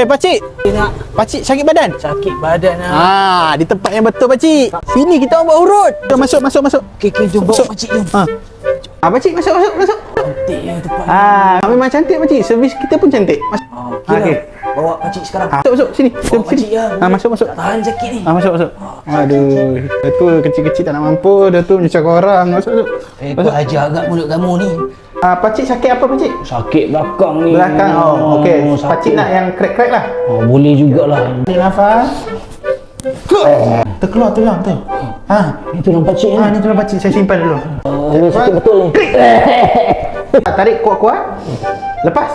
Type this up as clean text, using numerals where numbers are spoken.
Pakcik. Pakcik sakit badan? Sakit badan lah. Di tempat yang betul pakcik. Sini kita orang buat urut. Jom masuk. Okey, jom bawa pakcik jom. Pakcik masuk. Cantik ya tempat ni. Memang cantik pakcik. Servis kita pun cantik. Okey. Bawa pakcik sekarang. Masuk sini. Bawa pakcik ya. Masuk. Tak tahan sakit ni. Masuk. Aduh, dah tua kecil-kecil tak nak mampu. Dah tua macam orang. Masuk. Kau ajar agak mulut kamu ni. Pakcik sakit apa pakcik? Sakit belakang ni. Belakang. Okey. Pakcik nak yang crack lah. Boleh jugalah. Tarik nafas. Terkeluar tu. Ini tulang pakcik ni. Ni tulang pakcik saya simpan dulu. Ini sakit betul ni. Tarik kuat-kuat. Lepas.